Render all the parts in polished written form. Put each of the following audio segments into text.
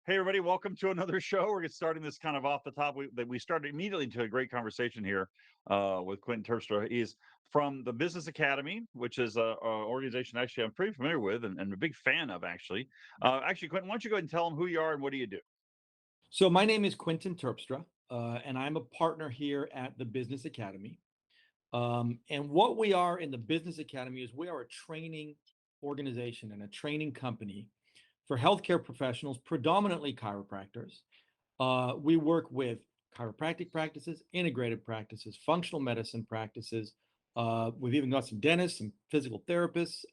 Hey, everybody, welcome to another show. We're starting this kind of off the top. We started immediately into a great conversation here with Quentin Terpstra. He's from the Business Academy, which is a organization actually I'm pretty familiar with and a big fan of, actually. Actually, Quentin, why don't you go ahead and tell them who you are and what do you do? So my name is Quentin Terpstra, and I'm a partner here at the Business Academy. And what we are in the Business Academy is we are a training organization and a training company for healthcare professionals, predominantly chiropractors. We work with chiropractic practices, integrated practices, functional medicine practices. We've even got some dentists, some physical therapists,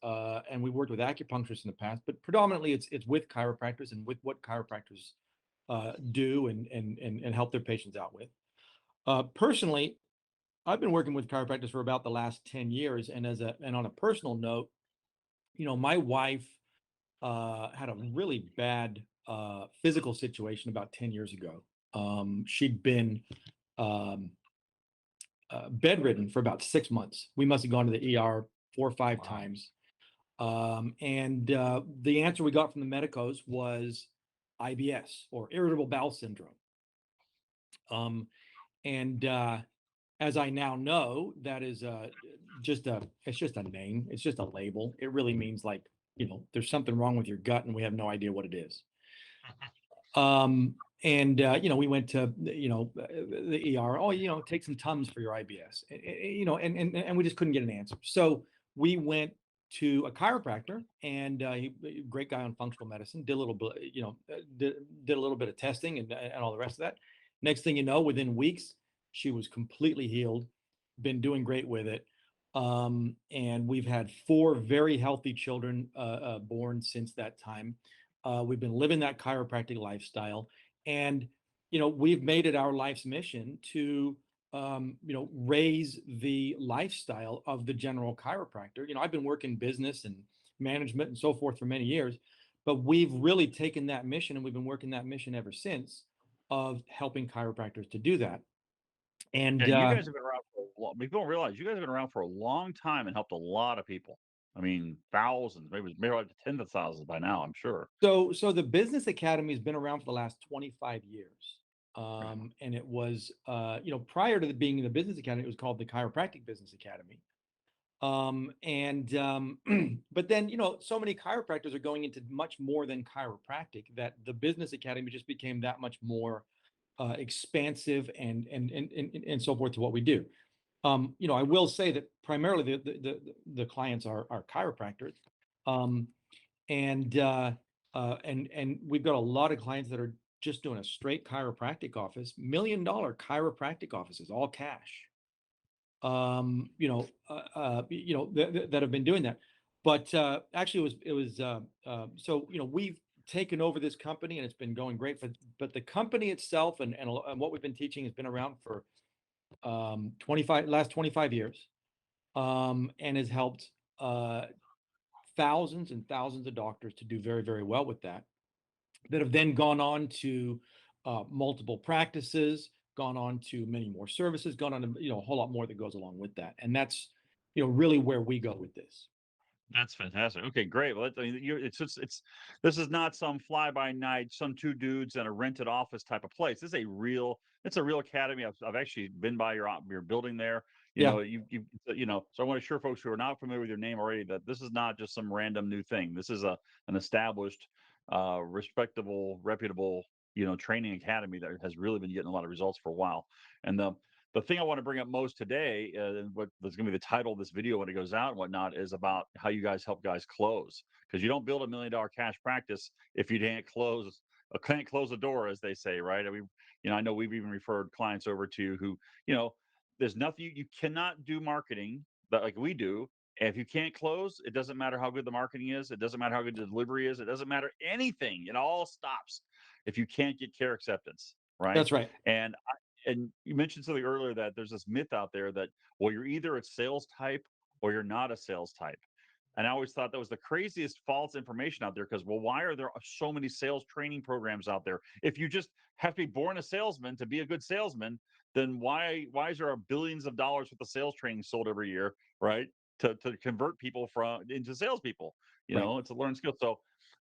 and we worked with acupuncturists in the past. But predominantly, it's with chiropractors and with what chiropractors do and help their patients out with. Personally, I've been working with chiropractors for about the last 10 years. And on a personal note, my wife had a really bad physical situation about 10 years ago. She'd been um, bedridden for about 6 months. We must have gone to the ER 4 or 5 Wow. times. And the answer we got from the medicos was IBS, or irritable bowel syndrome. Um, and as I now know, that is it's just a name. It's just a label. It really means, like, there's something wrong with your gut and we have no idea what it is. And we went to, the ER. Oh, take some Tums for your IBS. And we just couldn't get an answer. So we went to a chiropractor, and great guy on functional medicine. Did a little bit, did a little bit of testing and all the rest of that. Next thing you know, within weeks, she was completely healed. Been doing great with it. And we've had 4 very healthy children born since that time. We've been living that chiropractic lifestyle, and we've made it our life's mission to raise the lifestyle of the general chiropractor. I've been working business and management and so forth for many years, but we've really taken that mission and we've been working that mission ever since, of helping chiropractors to do that. Yeah, And you guys have been around for a long, people don't realize you guys have been around for a long time and helped a lot of people. I mean, thousands, maybe like tens of thousands by now, I'm sure. so the Business Academy has been around for the last 25 years. Right. And it was, prior to being in the Business Academy, it was called the Chiropractic Business Academy. But then, so many chiropractors are going into much more than chiropractic, that the Business Academy just became that much more expansive and so forth to what we do. I will say that primarily the clients are chiropractors. Um, and we've got a lot of clients that are just doing a straight chiropractic office, $1 million chiropractic offices, all cash. That have been doing that. But actually, so we've taken over this company and it's been going great. But the company itself and what we've been teaching has been around for 25 years, and has helped uh, thousands and thousands of doctors to do very, very well with that have then gone on to multiple practices, gone on to many more services, gone on to a whole lot more that goes along with that, and that's really where we go with this. That's fantastic. Okay, great. Well, I mean, it's just this is not some fly by night, some two dudes in a rented office type of place. It's a real academy. I've actually been by your building there. Yeah, So I want to assure folks who are not familiar with your name already that this is not just some random new thing. This is an established, respectable, reputable, training academy that has really been getting a lot of results for a while. And the thing I want to bring up most today, and what is going to be the title of this video when it goes out and whatnot, is about how you guys help guys close. Because you don't build $1 million cash practice if you can't close a door, as they say, right? I mean, I know we've even referred clients over to who, there's nothing you cannot do marketing that like we do. And if you can't close, it doesn't matter how good the marketing is. It doesn't matter how good the delivery is. It doesn't matter anything. It all stops if you can't get care acceptance, right? that's right. And and you mentioned something earlier that there's this myth out there that, well, you're either a sales type or you're not a sales type. And I always thought that was the craziest false information out there because, well, why are there so many sales training programs out there? If you just have to be born a salesman to be a good salesman, then why is there billions of dollars worth of sales training sold every year, right? To convert people into salespeople, Right, it's a learned skill. So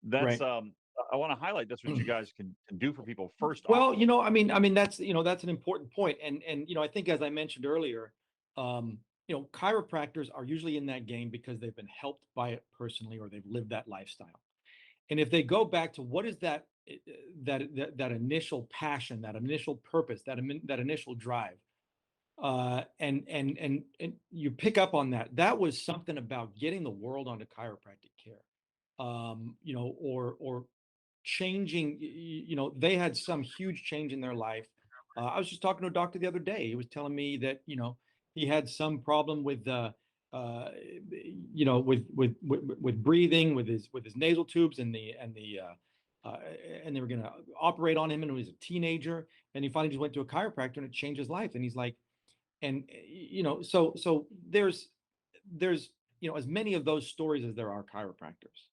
that's right. I want to highlight that's what you guys can do for people first off. Well, that's that's an important point, and I think as I mentioned earlier, chiropractors are usually in that game because they've been helped by it personally or they've lived that lifestyle. And if they go back to what is that initial passion, that initial purpose, that initial drive, and you pick up on that, that was something about getting the world onto chiropractic care, or changing. They had some huge change in their life. I was just talking to a doctor the other day. He was telling me that he had some problem with uh, with breathing, with his nasal tubes and they were going to operate on him, and he was a teenager, and he finally just went to a chiropractor and it changed his life. And he's like, and so there's as many of those stories as there are chiropractors,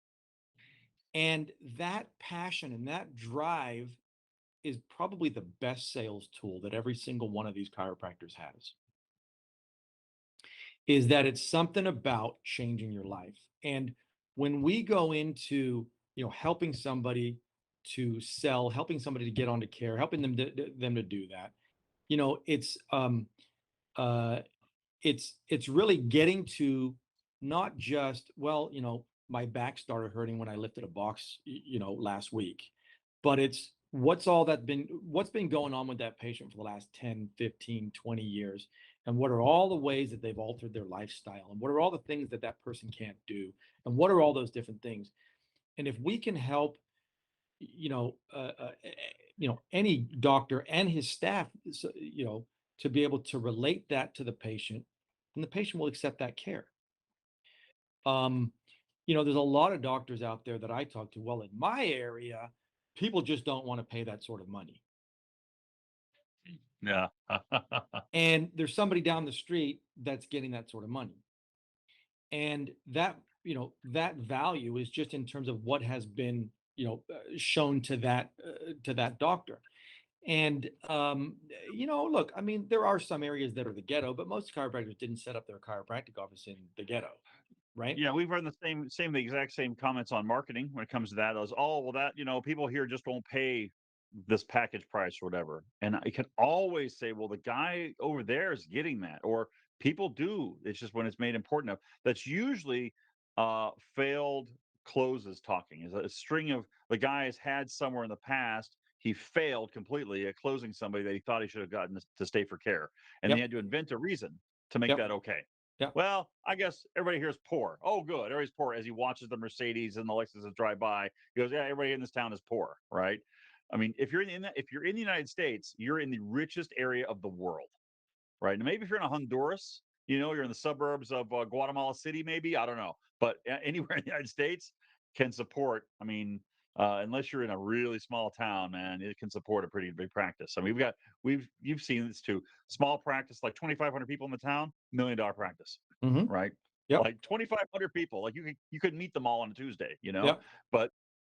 and that passion and that drive is probably the best sales tool that every single one of these chiropractors has, is that it's something about changing your life. And when we go into helping somebody to sell, helping somebody to get onto care, helping them to do that, it's uh it's really getting to not just, well, my back started hurting when I lifted a box, last week, but it's what's been going on with that patient for the last 10, 15, 20 years, and what are all the ways that they've altered their lifestyle, and what are all the things that that person can't do, and what are all those different things. And if we can help, any doctor and his staff, to be able to relate that to the patient, and the patient will accept that care. Um, there's a lot of doctors out there that I talk to. Well, in my area, people just don't want to pay that sort of money. Yeah. And there's somebody down the street that's getting that sort of money. And that value is just in terms of what has been, shown to that doctor. And look, I mean, there are some areas that are the ghetto, but most chiropractors didn't set up their chiropractic office in the ghetto, right? Yeah, we've run the exact same comments on marketing when it comes to that. As, oh, well, that people here just won't pay this package price or whatever. And I can always say, well, the guy over there is getting that, or people do. It's just when it's made important. That's usually failed closes talking. Is a string of the guy has had somewhere in the past. He failed completely at closing somebody that he thought he should have gotten to stay for care, and they Yep. had to invent a reason to make Yep. that okay. Yep. Well, I guess everybody here is poor. Oh, good. Everybody's poor as he watches the Mercedes and the Lexuses drive by. He goes, yeah, everybody in this town is poor, right? I mean, if you're in the United States, you're in the richest area of the world, right? And maybe if you're in Honduras, you're in the suburbs of Guatemala City, maybe, I don't know, but anywhere in the United States can support. I mean, unless you're in a really small town, man, it can support a pretty big practice. I mean, you've seen this too. Small practice, like 2,500 people in the town, $1 million practice, Hmm. right? Yep. Like 2,500 people, like you could meet them all on a Tuesday, Yep. but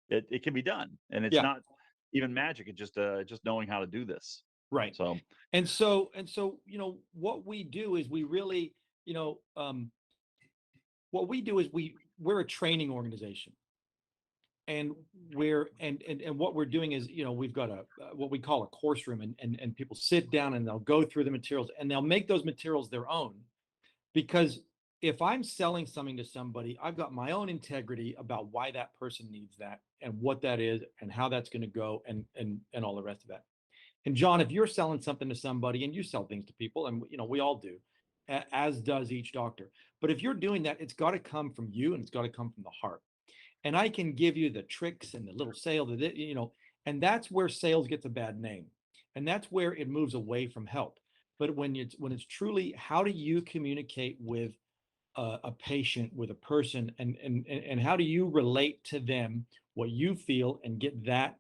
it can be done, and it's Yeah. not even magic. It's just knowing how to do this. Right. So And so, what we do is we really, what we do is we're a training organization, and what we're doing is, we've got a what we call a course room, and people sit down and they'll go through the materials and they'll make those materials their own. Because if I'm selling something to somebody, I've got my own integrity about why that person needs that and what that is and how that's going to go, and all the rest of that. And John, if you're selling something to somebody, and you sell things to people, and we all do, as does each doctor. But if you're doing that, it's got to come from you, and it's got to come from the heart. And I can give you the tricks and the little sale that and that's where sales gets a bad name, and that's where it moves away from help. But when it's truly, how do you communicate with a patient, with a person, and how do you relate to them what you feel, and get that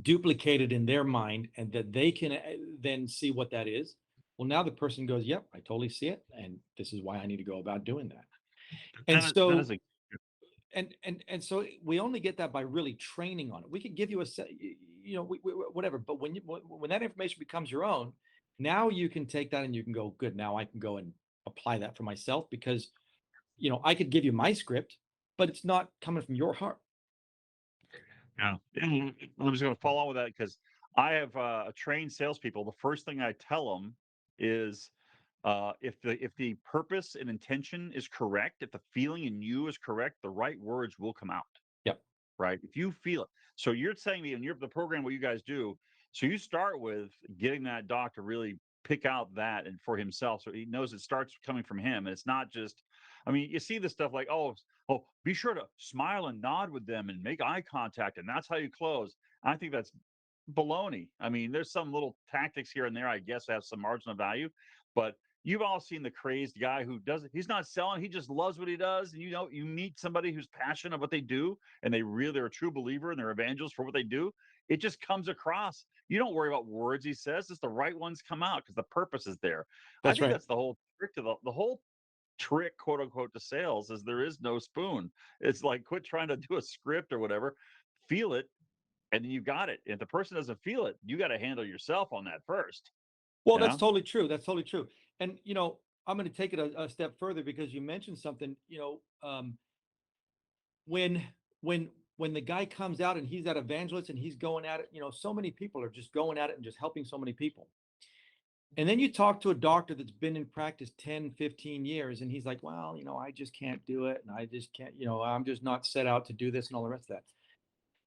duplicated in their mind, and that they can then see what that is. Well, now the person goes, yep, I totally see it, and this is why I need to go about doing that. And that so is a and so we only get that by really training on it. We could give you a set, whatever, but when that information becomes your own, now you can take that and you can go, good, now I can go and apply that for myself, because I could give you my script, but it's not coming from your heart. Yeah. And I'm just going to follow on with that because I have trained salespeople. The first thing I tell them is if the purpose and intention is correct, if the feeling in you is correct, the right words will come out. Yep. Right? If you feel it. So you're saying me, and you're the program what you guys do. So you start with getting that doc to really pick out that and for himself, so he knows it starts coming from him, and it's not just. I mean, you see this stuff like, oh, be sure to smile and nod with them and make eye contact, and that's how you close. I think that's baloney. I mean, there's some little tactics here and there, I guess, have some margin of value, but you've all seen the crazed guy who doesn't, he's not selling, he just loves what he does. And you meet somebody who's passionate about what they do and they're a true believer and they're evangelists for what they do. It just comes across. You don't worry about words he says, it's the right ones come out because the purpose is there. I That's think right. that's the whole trick to the whole trick, quote unquote, to sales is there is no spoon. It's like quit trying to do a script or whatever. Feel it, and you got it. If the person doesn't feel it, you got to handle yourself on that first. Well, You that's know? totally true. That's totally true. And I'm going to take it a step further because you mentioned something. When when when the guy comes out and he's that evangelist and he's going at it, so many people are just going at it and just helping so many people. And then you talk to a doctor that's been in practice 10, 15 years, and he's like, well, I just can't do it. And I just can't, I'm just not set out to do this and all the rest of that.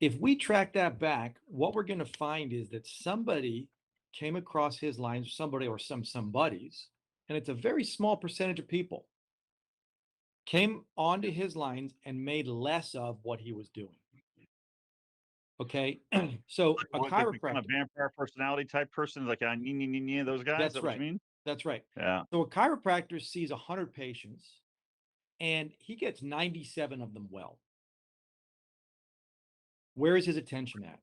If we track that back, what we're going to find is that somebody came across his lines, somebody or somebodies, and it's a very small percentage of people came onto his lines and made less of what he was doing. Okay. So Like a what, the kind of chiropractor, vampire personality type person, like those guys. Is that's that what you right. mean? That's right. Yeah. So a chiropractor sees 100 patients and he gets 97 of them well. Where is his attention at?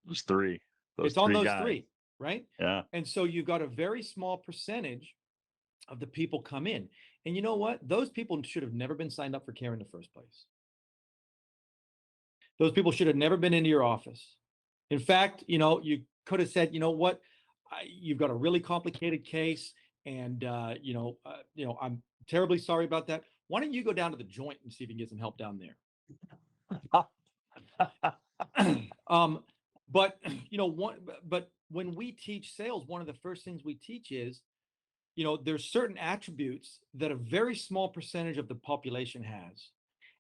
Those three. Those It's on three those guys. three, right? Yeah. And so you've got a very small percentage of the people come in. And you know what? Those people should have never been signed up for care in the first place. Those people should have never been into your office. In fact, you could have said, you know what, you've got a really complicated case, and I'm terribly sorry about that. Why don't you go down to the joint and see if you can get some help down there? But but when we teach sales, one of the first things we teach is, there's certain attributes that a very small percentage of the population has.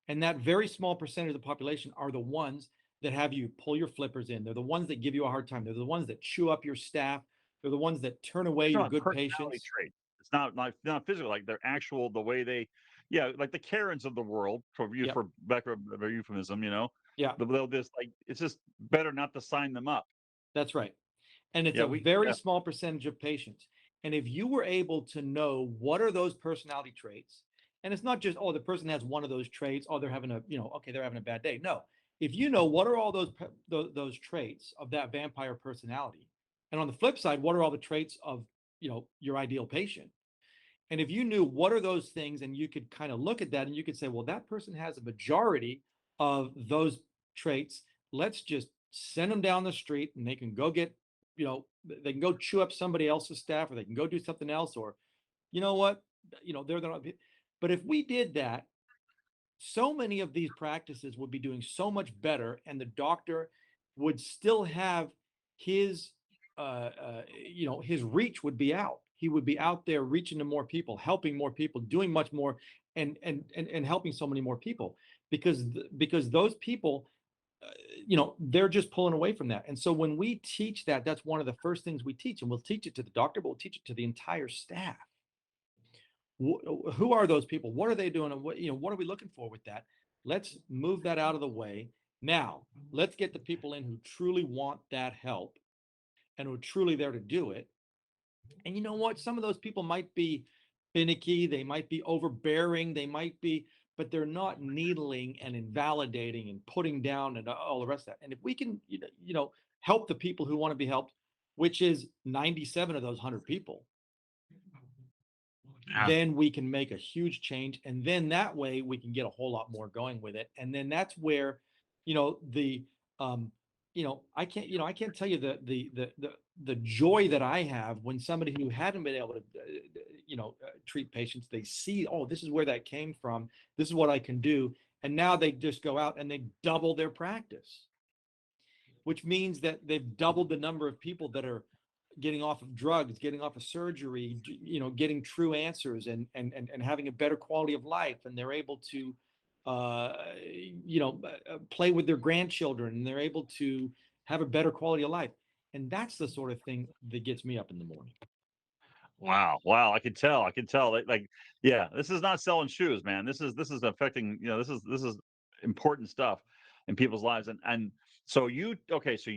And that very small percentage of the population are the ones that have you pull your flippers in. They're the ones that give you a hard time. They're the ones that chew up your staff. They're the ones that turn away They're your like good personality patients. traits. It's not like not physical, like they're actual the way they, yeah, like the Karens of the world, Yep. for back of a euphemism, Yeah, they'll just like it's just better not to sign them up. that's right. And it's Yeah, a we very yeah. small percentage of patients. And if you were able to know what are those personality traits, and it's not just, oh, the person has one of those traits, oh, they're having okay, they're having a bad day. No, if you know what are all those traits of that vampire personality, and on the flip side, what are all the traits of your ideal patient, and if you knew what are those things, and you could kind of look at that and you could say, well, that person has a majority of those traits. Let's just send them down the street and they can go get, they can go chew up somebody else's staff, or they can go do something else, or you know what, they're not. But if we did that, so many of these practices would be doing so much better, and the doctor would still have his his reach would be out. He would be out there reaching to more people, helping more people, doing much more, and helping so many more people, because those people, they're just pulling away from that. And so when we teach that, that's one of the first things we teach, and we'll teach it to the doctor, but we'll teach it to the entire staff. Who are those people? What are they doing? And what are we looking for with that? Let's move that out of the way. Now, let's get the people in who truly want that help and who are truly there to do it. And you know what? Some of those people might be finicky, they might be overbearing, but they're not needling and invalidating and putting down and all the rest of that. And if we can, help the people who want to be helped, which is 97 of those 100 people, Yeah. then we can make a huge change, and then that way we can get a whole lot more going with it. And then that's where the I can't tell you the joy that I have when somebody who hadn't been able to treat patients, they see, oh, this is where that came from, this is what I can do, And now they just go out and they double their practice, which means that they've doubled the number of people that are getting off of drugs, getting off of surgery, getting true answers and having a better quality of life. And they're able to, play with their grandchildren, and they're able to have a better quality of life. And that's the sort of thing that gets me up in the morning. Wow, wow, I can tell, like, yeah, this is not selling shoes, man. This is affecting, this is important stuff in people's lives, and so okay, so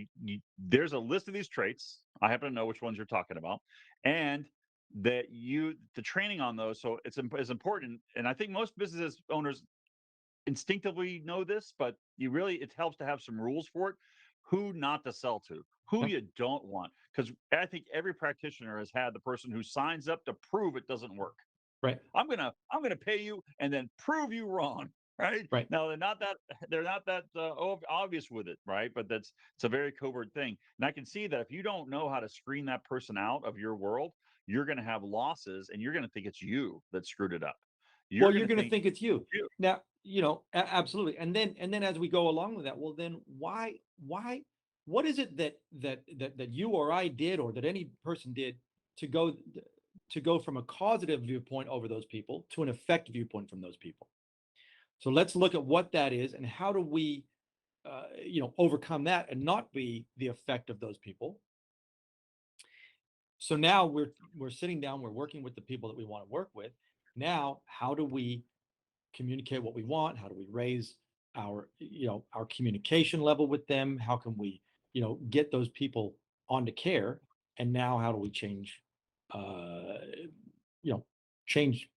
there's a list of these traits. I happen to know which ones you're talking about, and the training on those. So it's important, and I think most business owners instinctively know this, but it helps to have some rules for it. Who not to sell to, who Yeah. you don't want, because I think every practitioner has had the person who signs up to prove it doesn't work. Right. I'm gonna pay you and then prove you wrong. Right Right. now, they're not that obvious with it, right? But it's a very covert thing, and I can see that if you don't know how to screen that person out of your world, you're going to have losses, and you're going to think it's you that screwed it up. Well, You're going you're to going to think think it's you. you. Now, absolutely. And then as we go along with that, well, then why, what is it that you or I did, or that any person did, to go from a causative viewpoint over those people to an effective viewpoint from those people? So let's look at what that is, and how do we, overcome that and not be the effect of those people. So now we're sitting down, we're working with the people that we want to work with. Now, how do we communicate what we want? How do we raise our communication level with them? How can we, get those people onto care? And now how do we uh, you know, change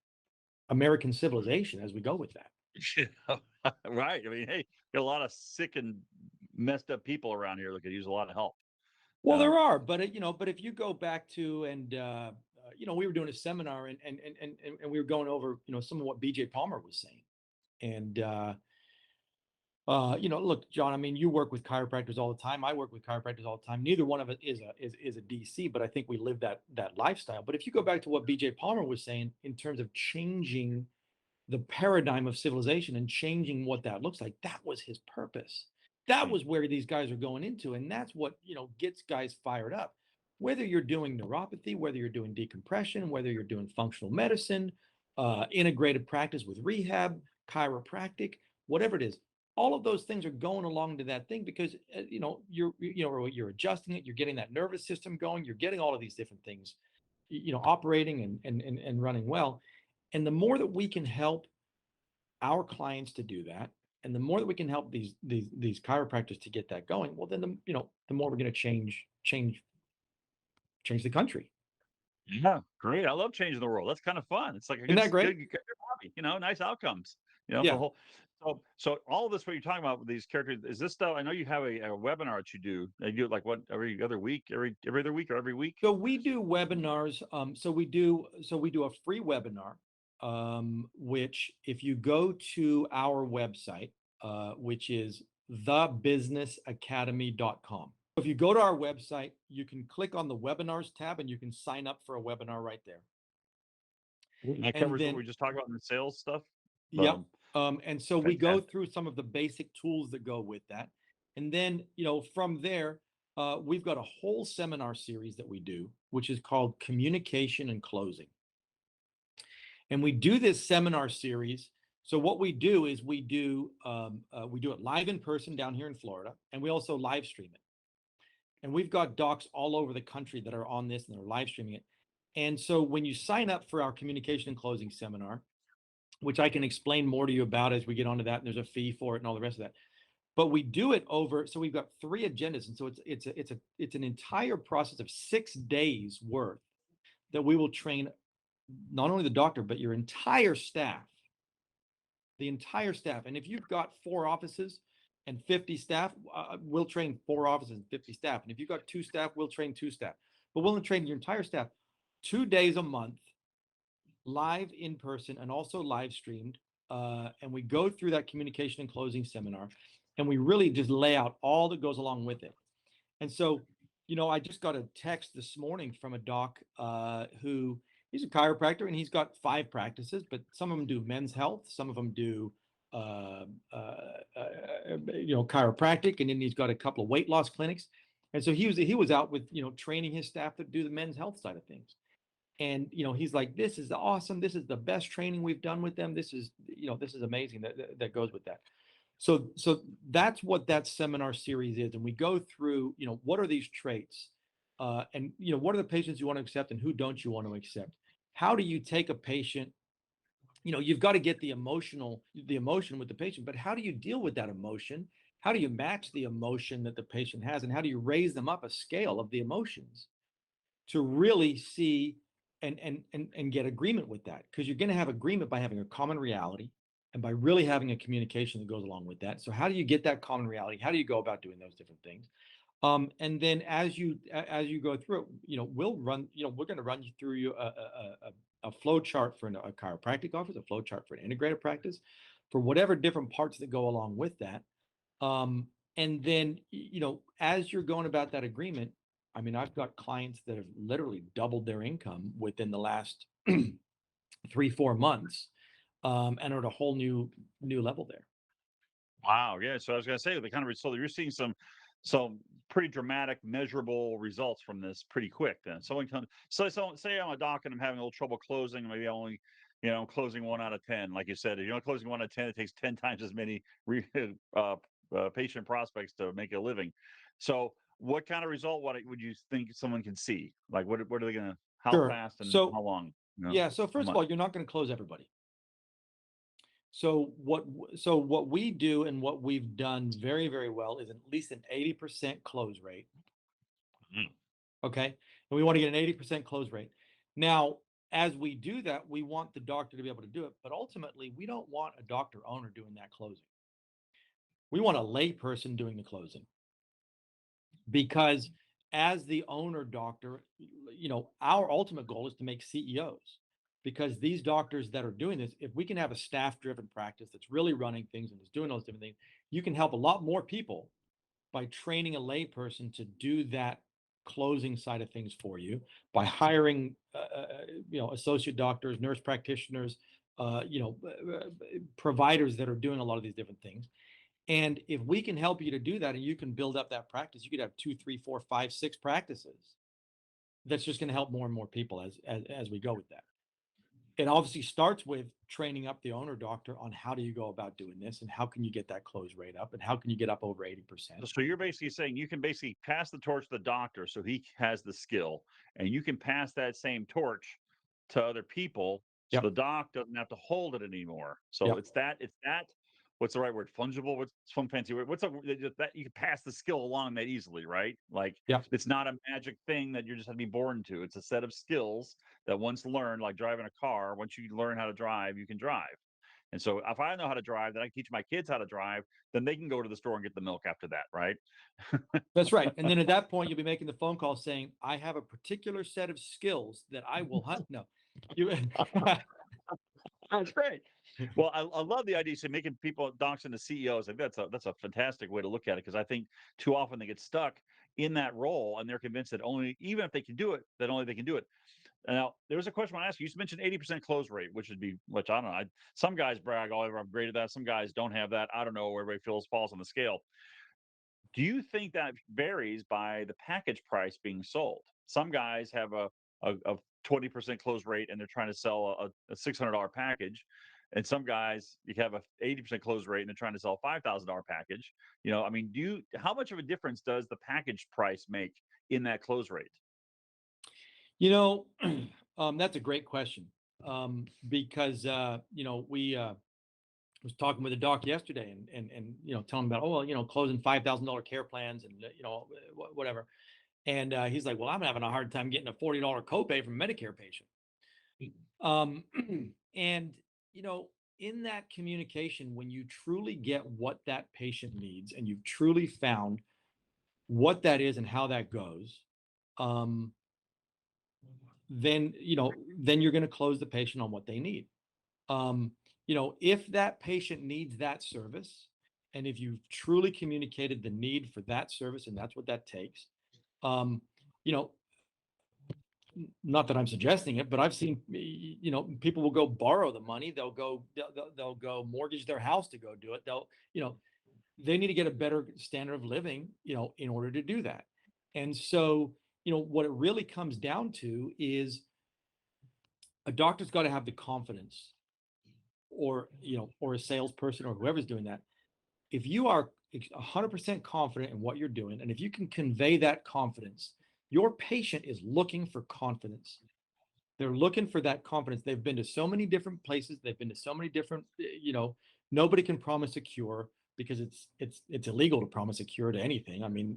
American civilization as we go with that? Right. I mean, hey, got a lot of sick and messed up people around here that could use a lot of help. Well, Uh, there are, but but if you go back to, and we were doing a seminar, and we were going over, some of what BJ Palmer was saying. And look, John, I mean, you work with chiropractors all the time. I work with chiropractors all the time. Neither one of us is a DC, but I think we live that lifestyle. But if you go back to what BJ Palmer was saying in terms of changing the paradigm of civilization and changing what that looks like, that was his purpose. That was where these guys are going into, and that's what, gets guys fired up. Whether you're doing neuropathy, whether you're doing decompression, whether you're doing functional medicine, integrated practice with rehab, chiropractic, whatever it is, all of those things are going along to that thing, because you're adjusting it, you're getting that nervous system going, you're getting all of these different things, operating and running well. And the more that we can help our clients to do that, and the more that we can help these chiropractors to get that going, well, then the more we're going to change the country. yeah, great. I love changing the world. That's kind of fun. It's like a Isn't that great? good hobby, nice outcomes, for Yeah. the whole. So all of this, what you're talking about with these characters, is this stuff? I know you have a webinar that you do. You do it like what, every other week, every other week, or every week? So we do webinars. So we do a free webinar, which, if you go to our website, which is thebusinessacademy.com. If you go to our website, you can click on the webinars tab, and you can sign up for a webinar right there. And that And covers what then, we just talked about in the sales stuff. yep. And so we go Fantastic. through some of the basic tools that go with that. And then, from there, we've got a whole seminar series that we do, which is called Communication and Closing. And we do this seminar series. So what we do is we do it live in person down here in Florida, and we also live stream it. And we've got docs all over the country that are on this, and they're live streaming it. And so when you sign up for our Communication and Closing seminar, which I can explain more to you about as we get onto that, and there's a fee for it and all the rest of that. But we do it over. So we've got 3 agendas, and so it's an entire process of 6 days worth that we will train not only the doctor but your entire staff, the entire staff. And if you've got 4 offices and 50 staff, we'll train 4 offices and 50 staff. And if you've got 2 staff, we'll train 2 staff. But we'll train your entire staff 2 days a month, live in person and also live streamed. And we go through that Communication and Closing seminar, and we really just lay out all that goes along with it. And so, I just got a text this morning from a doc who, he's a chiropractor, and he's got 5 practices, but some of them do men's health, some of them do chiropractic, and then he's got a couple of weight loss clinics. And so he was out with training his staff to do the men's health side of things. And he's like, this is awesome. This is the best training we've done with them. This is amazing that goes with that. So that's what that seminar series is. And we go through, what are these traits? And what are the patients you want to accept and who don't you want to accept? How do you take a patient? You've got to get the emotion with the patient, but how do you deal with that emotion? How do you match the emotion that the patient has? And how do you raise them up a scale of the emotions to really see and get agreement with that? Because you're going to have agreement by having a common reality and by really having a communication that goes along with that. So how do you get that common reality? How do you go about doing those different things? And then as you go through it, we're going to run you through a flow chart for a chiropractic office, a flow chart for an integrated practice, for whatever different parts that go along with that. And then, as you're going about that agreement, I mean, I've got clients that have literally doubled their income within the last 3-4 months, and are at a whole new level there. Wow. Yeah. So I was going to say the kind of result you're seeing some pretty dramatic, measurable results from this pretty quick. Then someone comes. So say I'm a doc and I'm having a little trouble closing. Maybe I only, closing 1 out of 10. Like you said, if you're not closing 1 out of 10, it takes 10 times as many patient prospects to make a living. So what kind of result? What would you think someone can see? Like what are they going to? How Sure. fast and So how long? yeah. So How first of much? all, you're not going to close everybody. So what we do and what we've done very, very well is at least an 80% close rate. Mm. Okay. And we want to get an 80% close rate. Now, as we do that, we want the doctor to be able to do it, but ultimately we don't want a doctor owner doing that closing. We want a lay person doing the closing, because as the owner doctor, our ultimate goal is to make CEOs, because these doctors that are doing this, if we can have a staff driven practice that's really running things and is doing those different things, you can help a lot more people by training a layperson to do that closing side of things for you, by hiring associate doctors, nurse practitioners, providers that are doing a lot of these different things. And if we can help you to do that and you can build up that practice, you could have 2, 3, 4, 5, 6 practices. That's just going to help more and more people as we go with that. It obviously starts with training up the owner doctor on how do you go about doing this and how can you get that close rate up and how can you get up over 80%. So you're basically saying you can basically pass the torch to the doctor so he has the skill, and you can pass that same torch to other people so Yep. the doc doesn't have to hold it anymore. So Yep. it's that what's the right word? Fungible? What's some fancy word? What's that you can pass the skill along that easily, right? Like Yep. it's not a magic thing that you're just have to be born to. It's a set of skills that once learned, like driving a car, once you learn how to drive, you can drive. And so if I know how to drive, then I can teach my kids how to drive, then they can go to the store and get the milk after that, right? That's right. And then at that point, you'll be making the phone call saying, I have a particular set of skills that I will hunt. No, you, That's great. Well, I love the idea of making people docs into CEOs. I think that's a fantastic way to look at it, because I think too often they get stuck in that role and they're convinced that only even if they can do it, that only they can do it. Now, there was a question I want to ask you. You mentioned 80% close rate, which I don't know. Some guys brag, oh, I'm great at that. Some guys don't have that. I don't know where everybody falls on the scale. Do you think that varies by the package price being sold? Some guys have a 20% close rate and they're trying to sell a $600 package. And some guys, you have a 80% close rate and they're trying to sell a $5,000 package. I mean, how much of a difference does the package price make in that close rate? you know, that's a great question. Because, we was talking with a doc yesterday and telling him about, oh, well, closing $5,000 care plans and, whatever. And he's like, well, I'm having a hard time getting a $40 copay from a Medicare patient. Um, and, in that communication, when you truly get what that patient needs and you've truly found what that is and how that goes, um, then you're going to close the patient on what they need. Um, if that patient needs that service, and if you've truly communicated the need for that service, and that's what that takes, um, you know, not that I'm suggesting it, but I've seen, people will go borrow the money. They'll go mortgage their house to go do it. They need to get a better standard of living, in order to do that. And so, what it really comes down to is a doctor's got to have the confidence, or a salesperson or whoever's doing that. If you are 100% confident in what you're doing, and if you can convey that confidence, your patient is looking for confidence. They're looking for that confidence. They've been to so many different places. They've been to so many different, nobody can promise a cure, because it's illegal to promise a cure to anything. I mean,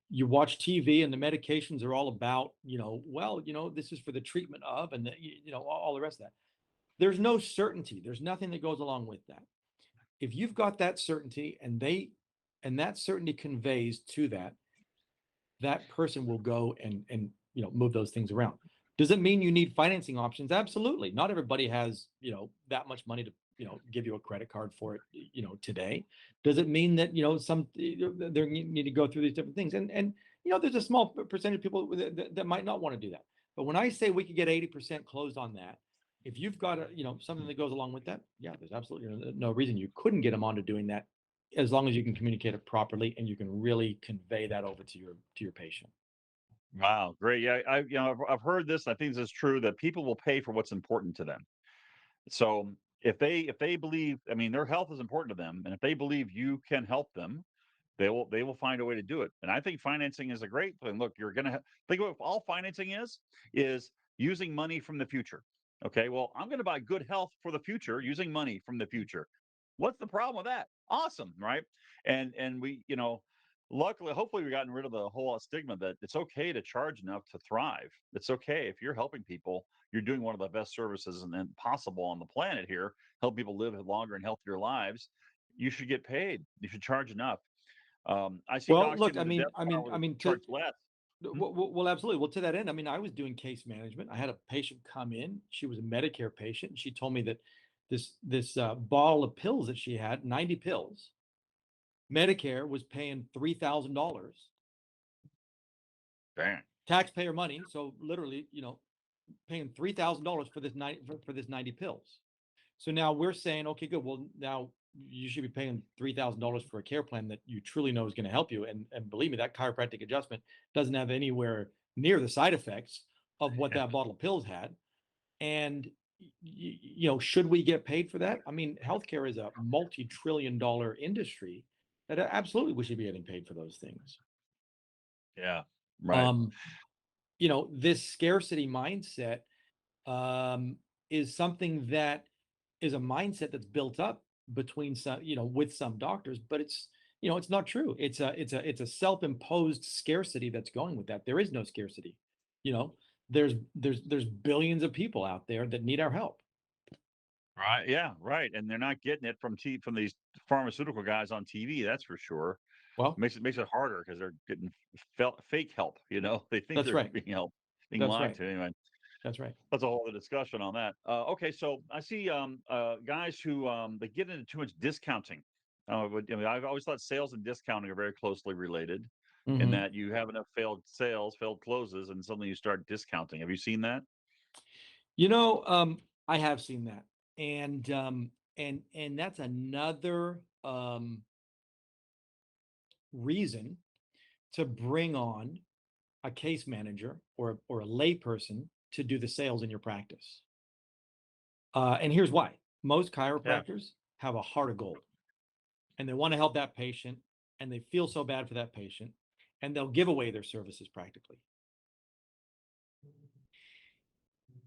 you watch TV and the medications are all about, this is for the treatment of, and all the rest of that. There's no certainty. There's nothing that goes along with that. If you've got that certainty, and that certainty conveys to that person will go and move those things around. Does it mean you need financing options? Absolutely. Not everybody has, that much money to, give you a credit card for it, today. Does it mean that, some they need to go through these different things? And there's a small percentage of people that might not want to do that. But when I say we could get 80% closed on that, if you've got something that goes along with that, yeah, there's absolutely no reason you couldn't get them onto doing that, as long as you can communicate it properly and you can really convey that over to your patient. Wow, great. Yeah, I've heard this. I think this is true that people will pay for what's important to them. So if they believe, I mean, their health is important to them, and if they believe you can help them, they will find a way to do it. And I think financing is a great thing. Look, you're gonna think of all financing is using money from the future. Okay, well, I'm gonna buy good health for the future using money from the future. What's the problem with that? Awesome, right? And we, luckily, hopefully, we've gotten rid of the whole stigma that it's okay to charge enough to thrive. It's okay if you're helping people. You're doing one of the best services and possible on the planet here. Help people live longer and healthier lives. You should get paid. You should charge enough. I see Well, docs look, getting to the death panel I that mean, charge less. Hmm? well, absolutely. Well, to that end, I mean, I was doing case management. I had a patient come in. She was a Medicare patient, and she told me that this bottle of pills that she had, 90 pills, Medicare was paying $3,000, Bang. taxpayer money. So literally, paying $3,000 for this 90 pills. So now we're saying, okay, good. Well, now you should be paying $3,000 for a care plan that you truly know is going to help you. And believe me, that chiropractic adjustment doesn't have anywhere near the side effects of what that bottle of pills had. And should we get paid for that? I mean, healthcare is a multi-trillion-dollar industry that absolutely we should be getting paid for those things. Yeah. Right. Um, this scarcity mindset is something that is a mindset that's built up between some, with some doctors, but it's not true. It's a self-imposed scarcity that's going with that. There is no scarcity. You know, there's billions of people out there that need our help. Right. Yeah. Right. And they're not getting it from these pharmaceutical guys on TV. That's for sure. Well, Makes it harder because they're getting fake help. They think that's they're right. being helped, being That's lied right. to. Anyway, That's right. that's a whole other discussion on that. Okay, so I see guys who they get into too much discounting. I've always thought sales and discounting are very closely related, in Hmm. that you have enough failed sales, failed closes, and suddenly you start discounting. Have you seen that? I have seen that, and that's another reason to bring on a case manager or a layperson to do the sales in your practice. And here's why: most Yeah. chiropractors have a heart of gold, and they want to help that patient, and they feel so bad for that patient, and they'll give away their services practically.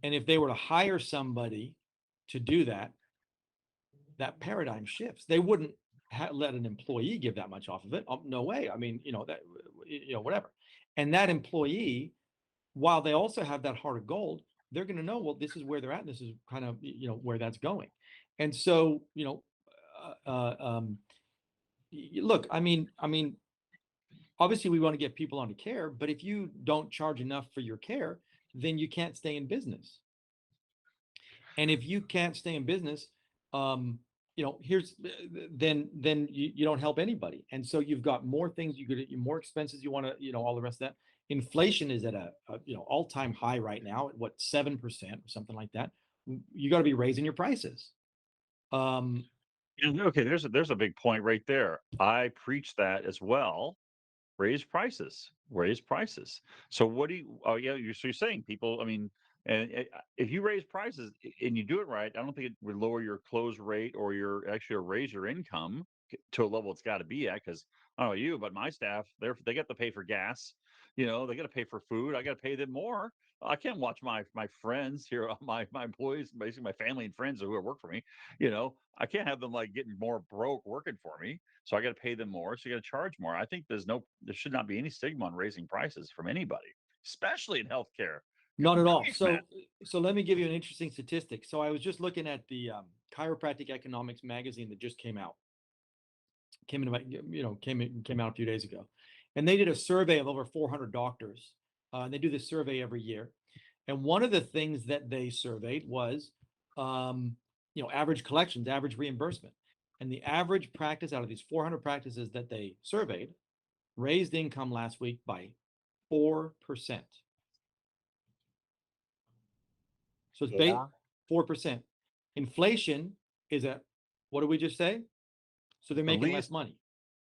And if they were to hire somebody to do that, that paradigm shifts. They wouldn't let an employee give that much off of it. No way. I mean, whatever. And that employee, while they also have that heart of gold, they're going to know, well, this is where they're at. And this is kind of, where that's going. And so, look, I mean, obviously we want to get people onto care, but if you don't charge enough for your care, then you can't stay in business. And if you can't stay in business, um, here's then you don't help anybody. And so you've got more things you could, more expenses you want to, all the rest of that. Inflation is at a all-time high right now at what, 7% or something like that. You got to be raising your prices. Okay, there's a big point right there. I preach that as well. Raise prices, raise prices. So what do you? Oh yeah, you're saying people. I mean, and if you raise prices and you do it right, I don't think it would lower your close rate or your actually raise your income to a level it's got to be at. Because I don't know you, but my staff, they got to pay for gas. They got to pay for food. I got to pay them more. I can't watch my friends here, my employees, basically my family and friends who work for me. I can't have them like getting more broke working for me. So I got to pay them more. So you got to charge more. I think there should not be any stigma on raising prices from anybody, especially in healthcare. Not Good at all. grief, man. So let me give you an interesting statistic. So I was just looking at the Chiropractic Economics magazine that just came out. Came out a few days ago, and they did a survey of over 400 doctors. And they do this survey every year. And one of the things that they surveyed was, average collections, average reimbursement. And the average practice out of these 400 practices that they surveyed raised income last week by 4%. So it's Yeah. 4%. Inflation is at, what did we just say? So they're At making less least, money,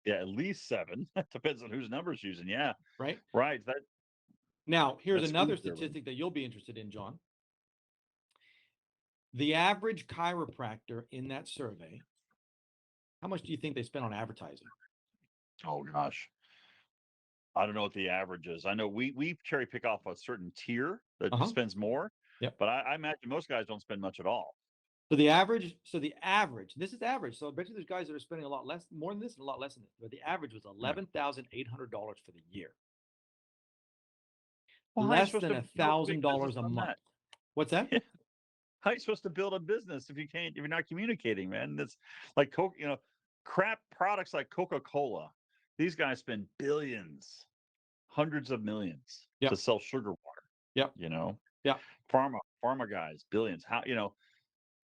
yeah, at least seven. Depends on whose numbers using. Yeah, right? right. Now, here's That's another food driven. statistic that you'll be interested in, John. The average chiropractor in that survey, how much do you think they spend on advertising? Oh gosh, I don't know what the average is. I know we cherry pick off a certain tier that Uh-huh. spends more, Yep. but I imagine most guys don't spend much at all. This is average. So I bet you there's guys that are spending a lot less, more than this and a lot less than this. But the average was Right. $11,800 for the year. Well, how are you Less supposed than to a build a big thousand business dollars a on month. that? What's that? How are you supposed to build a business if you're not communicating, man? That's like Coke, crap products like Coca-Cola. These guys spend billions, hundreds of millions to Yep. sell sugar water, Yep. you know. Yep. Pharma guys, billions.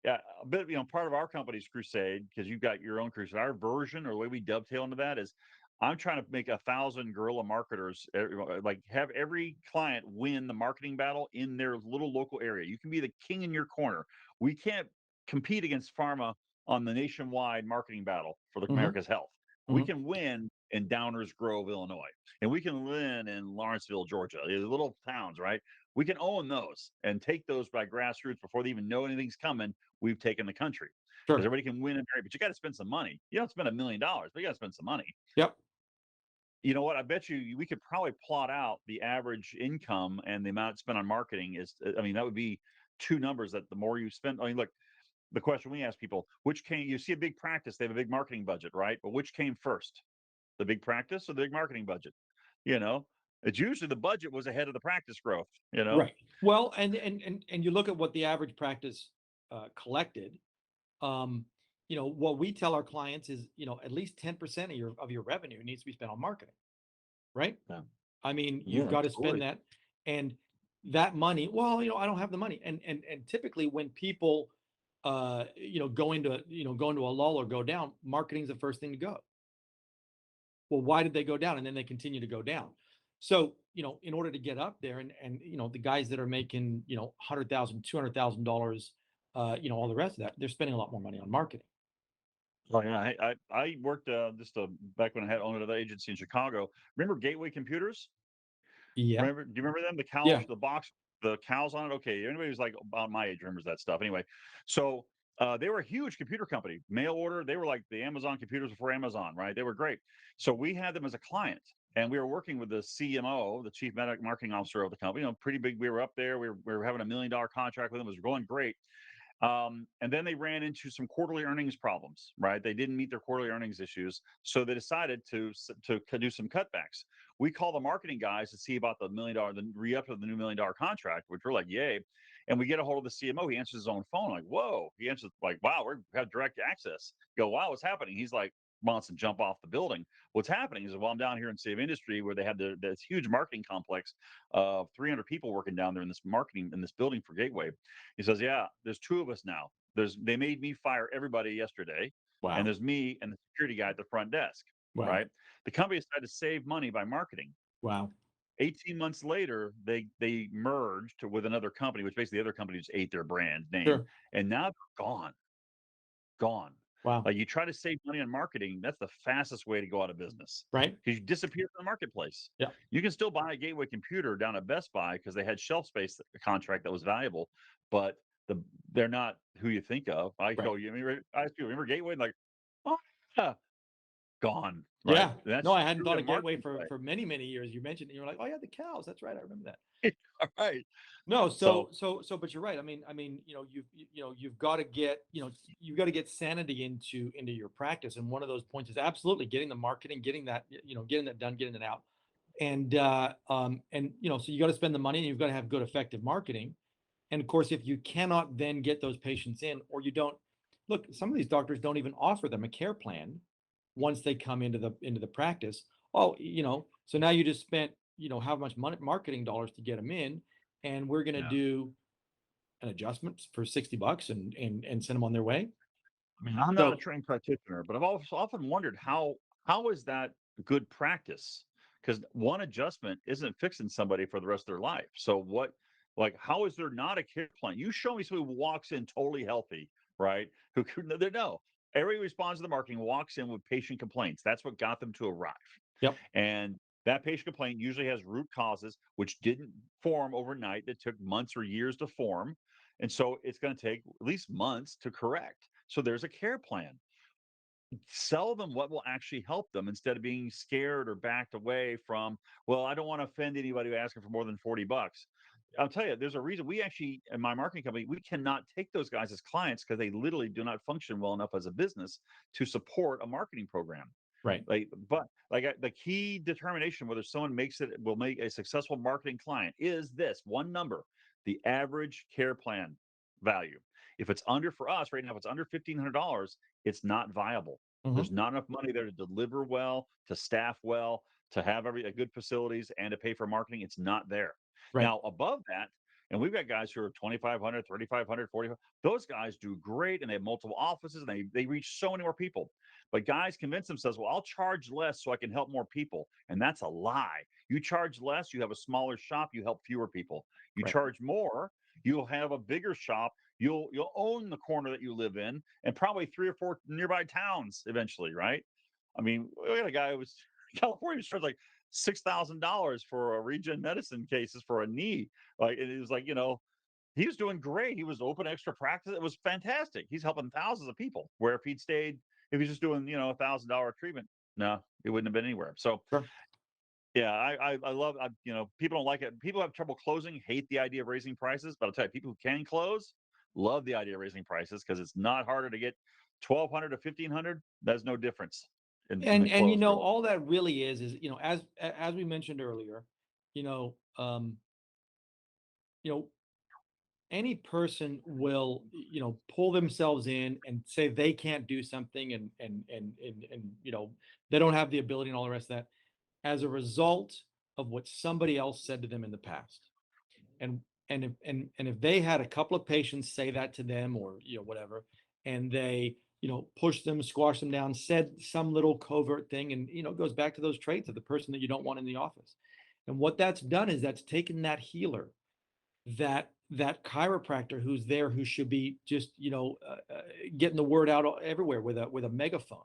Yeah, a bit, part of our company's crusade, because you've got your own crusade. Our version or the way we dovetail into that is I'm trying to make 1,000 guerrilla marketers, like have every client win the marketing battle in their little local area. You can be the king in your corner. We can't compete against pharma on the nationwide marketing battle for the Mm-hmm. America's health. We Mm-hmm. can win in Downers Grove, Illinois, and we can win in Lawrenceville, Georgia. These little towns, right? We can own those and take those by grassroots before they even know anything's coming. We've taken the country because Sure. everybody can win and marry, but you got to spend some money. You don't spend $1 million, but you got to spend some money. Yep. You know what? I bet you we could probably plot out the average income and the amount spent on marketing is, I mean, that would be two numbers that the more you spend, I mean, look, the question we ask people, you see a big practice, they have a big marketing budget, right? But which came first, the big practice or the big marketing budget? You know, it's usually the budget was ahead of the practice growth, Right. Well, and you look at what the average practice collected. Um, what we tell our clients is, at least 10% of your revenue needs to be spent on marketing, right? Yeah. I mean, you've Yeah, got to spend totally. that, and that money. Well, I don't have the money, and typically when people, go into a lull or go down, marketing's the first thing to go. Well, why did they go down? And then they continue to go down. So, in order to get up there, and the guys that are making, $100,000, $200,000, all the rest of that, they're spending a lot more money on marketing. Oh yeah, I worked back when I had owned another agency in Chicago. Remember Gateway Computers? Yeah. Do you remember them? The cows, Yeah. the box, the cows on it. Okay, anybody who's like about my age remembers that stuff. Anyway, so they were a huge computer company, mail order. They were like the Amazon computers before Amazon, right? They were great. So we had them as a client, and we were working with the CMO, the chief marketing officer of the company. Pretty big. We were up there. We were having $1 million contract with them. It was going great. And then they ran into some quarterly earnings problems, right? They didn't meet their quarterly earnings issues, so they decided to do some cutbacks. We call the marketing guys to see about the $1 million, the re-up of the new $1 million contract, which we're like, yay. And we get a hold of the CMO. He answers his own phone, like, whoa. He answers like, wow, we have direct access. Go, wow, what's happening? He's like, wants to jump off the building. What's happening is, well, I'm down here in Save Industry where they had this huge marketing complex of 300 people working down there in this building for Gateway. He says, yeah, there's two of us now. they made me fire everybody yesterday, and Wow. there's me and the security guy at the front desk, Wow. right? The company decided to save money by marketing. Wow. 18 months later, they merged with another company, which basically the other company just ate their brand name, Sure. and now they're gone. Wow. Like you try to save money on marketing, that's the fastest way to go out of business Right. because you disappear from the marketplace. Yeah. You can still buy a gateway computer down at Best Buy because they had shelf space contract that was valuable, but they're not who you think of. I Right. go, you remember, I ask people, remember Gateway? Like, oh, yeah, gone, right? Yeah. And No, that's I hadn't truly thought a of Gateway marketing for play. many, many years. You mentioned it, you were like, oh yeah, the cows. That's right. I remember that. All right. No, So but you're right. You've got to get, you've got to get sanity into your practice. And one of those points is absolutely getting the marketing, getting that, getting that done, getting it out. So you got to spend the money and you've got to have good, effective marketing. And of course, if you cannot then get those patients in, or you don't look, some of these doctors don't even offer them a care plan once they come into the practice. Oh, so now you just spent, how much money, marketing dollars to get them in, and we're going to yeah. do an adjustment for $60 and send them on their way. I mean, I'm not a So trained practitioner, but I've also often wondered how is that good practice? Because one adjustment isn't fixing somebody for the rest of their life. So what, like, how is there not a care plan? You show me somebody who walks in totally healthy, right? They no. Everybody responds to the marketing, walks in with patient complaints. That's what got them to arrive. yep. And that patient complaint usually has root causes which didn't form overnight, that took months or years to form. And so it's going to take at least months to correct. So there's a care plan. Sell them what will actually help them instead of being scared or backed away from, well, I don't want to offend anybody who asking for more than $40. I'll tell you, there's a reason we actually, in my marketing company, we cannot take those guys as clients because they literally do not function well enough as a business to support a marketing program. Right. The key determination whether someone will make a successful marketing client is this one number: the average care plan value. If it's under, for us right now, if it's under $1,500, it's not viable. Hmm. There's not enough money there to deliver well, to staff well, to have good facilities, and to pay for marketing. It's not there. Right. Now above that, and we've got guys who are 2,500, 3,500, 40. Those guys do great, and they have multiple offices, and they reach so many more people. But guys convince themselves, well, I'll charge less so I can help more people. And that's a lie. You charge less, you have a smaller shop, you help fewer people. You Right. charge more, you'll have a bigger shop, you'll own the corner that you live in, and probably 3 or 4 nearby towns eventually, right? I mean, we had a guy who was California charged like $6,000 for a regen medicine cases for a knee. Like, and it was like, he was doing great. He was open extra practice. It was fantastic. He's helping thousands of people. Where if he'd stayed, if he's just doing, $1,000 treatment, no, it wouldn't have been anywhere. So Sure. yeah, I love, people don't like it. People have trouble closing, hate the idea of raising prices, but I'll tell you, people who can close love the idea of raising prices because it's not harder to get 1,200 to 1,500. There's no difference in the And close, really. all that really is, as we mentioned earlier, you know, um, you know, any person will, pull themselves in and say they can't do something, and they don't have the ability and all the rest of that, as a result of what somebody else said to them in the past. And if they had a couple of patients say that to them, or whatever, and they pushed them, squashed them down, said some little covert thing, and it goes back to those traits of the person that you don't want in the office. And what that's done is that's taken that healer, that chiropractor who's there, who should be just getting the word out everywhere with a megaphone,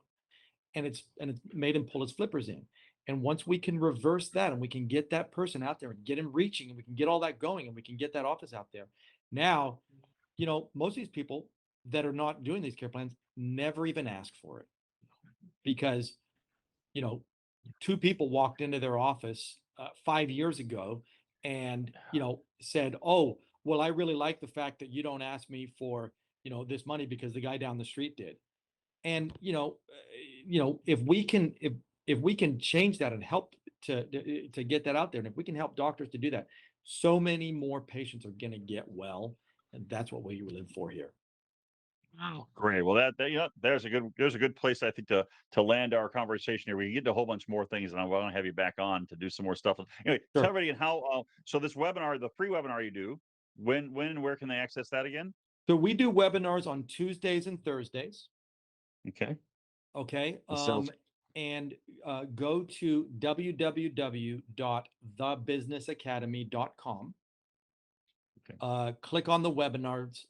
and it's made him pull his flippers in. And once we can reverse that, and we can get that person out there and get him reaching, and we can get all that going, and we can get that office out there, now, most of these people that are not doing these care plans never even ask for it, because you know two people walked into their office 5 years ago, and said, oh, well, I really like the fact that you don't ask me for this money because the guy down the street did. And if we can change that and help to get that out there, and if we can help doctors to do that, so many more patients are going to get well, and that's what we live for here. Wow. Great. Well, there's a good place, I think, to land our conversation here. We can get into a whole bunch more things, and I want to have you back on to do some more stuff. Anyway, tell Sure. everybody again how. So this webinar, the free webinar you do, when and where can they access that again? So we do webinars on Tuesdays and Thursdays. Okay. Okay. That sounds And go to www.thebusinessacademy.com. okay. Click on the webinars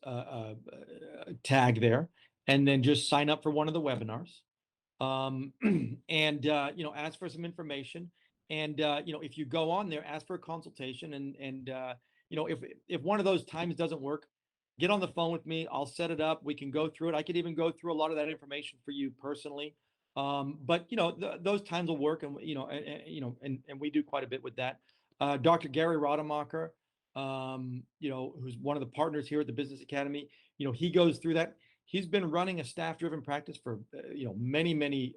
tag there, and then just sign up for one of the webinars. And ask for some information. And if you go on there, ask for a consultation. And if one of those times doesn't work, get on the phone with me. I'll set it up. We can go through it. I could even go through a lot of that information for you personally. But those times will work, and and we do quite a bit with that. Dr. Gary Rademacher, who's one of the partners here at the Business Academy, he goes through that. He's been running a staff-driven practice for many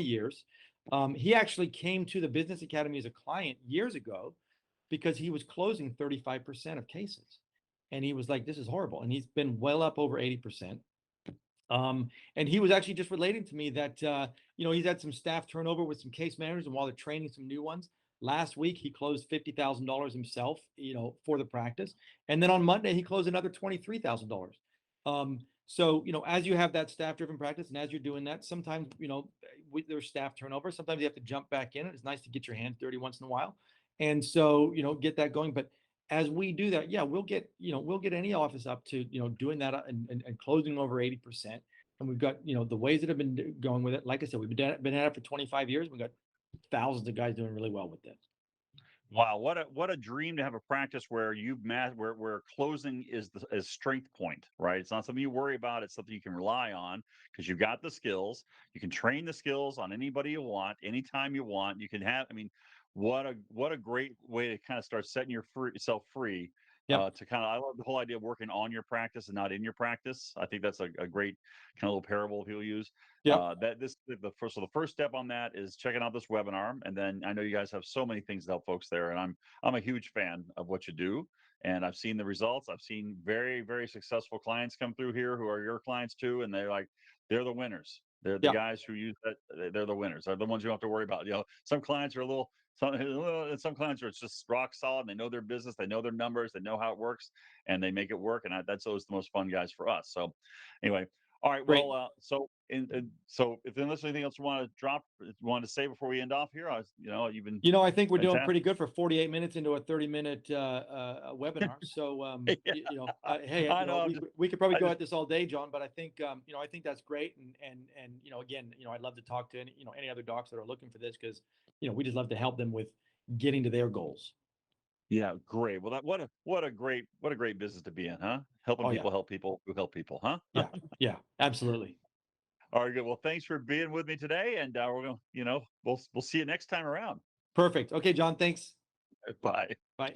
years. He actually came to the Business Academy as a client years ago because he was closing 35% of cases, and he was like, "This is horrible," and he's been well up over 80%. And he was actually just relating to me that he's had some staff turnover with some case managers, and while they're training some new ones, last week he closed $50,000 himself, for the practice, and then on Monday he closed another $23,000. So as you have that staff-driven practice, and as you're doing that, sometimes there's staff turnover. Sometimes you have to jump back in. It's nice to get your hands dirty once in a while, and so get that going. But as we do that, yeah, we'll get any office up to doing that, and closing over 80%. And we've got the ways that have been going with it. Like I said, we've been at it for 25 years. We've got thousands of guys doing really well with it. Wow, what a dream to have a practice where where closing is strength point, right? It's not something you worry about, it's something you can rely on because you've got the skills. You can train the skills on anybody you want, anytime you want. You can have, I mean, what a great way to kind of start setting yourself free. Yep. To kind of, I love the whole idea of working on your practice and not in your practice. I think that's a great kind of little parable people use. Yep. The first step on that is checking out this webinar, and then I know you guys have so many things to help folks there, and I'm a huge fan of what you do, and I've seen the results. I've seen very, very successful clients come through here who are your clients too, and they're the winners. They're the Yep. guys who use that. They're the winners. They're the ones you don't have to worry about. Some clients are a little. Some clients are it's just rock solid. They know their business. They know their numbers. They know how it works, and they make it work. And that's always the most fun guys for us. So, anyway, all right. Great. Well, so if there's anything else you want to say before we end off here, you've been I think we're doing fantastic. pretty good for 48 minutes into a 30-minute webinar. So, Yeah, hey, I know. we could probably I go just at this all day, John, but I think, I think that's great. And again, I'd love to talk to any other docs that are looking for this, because, we just love to help them with getting to their goals. yeah, great. Well, what a great business to be in, huh? Helping Oh yeah. people help people who help people, huh? Yeah. Yeah, absolutely. All right, good. Well, thanks for being with me today, and we're gonna, we'll see you next time around. Perfect. Okay, John, thanks. Bye. Bye.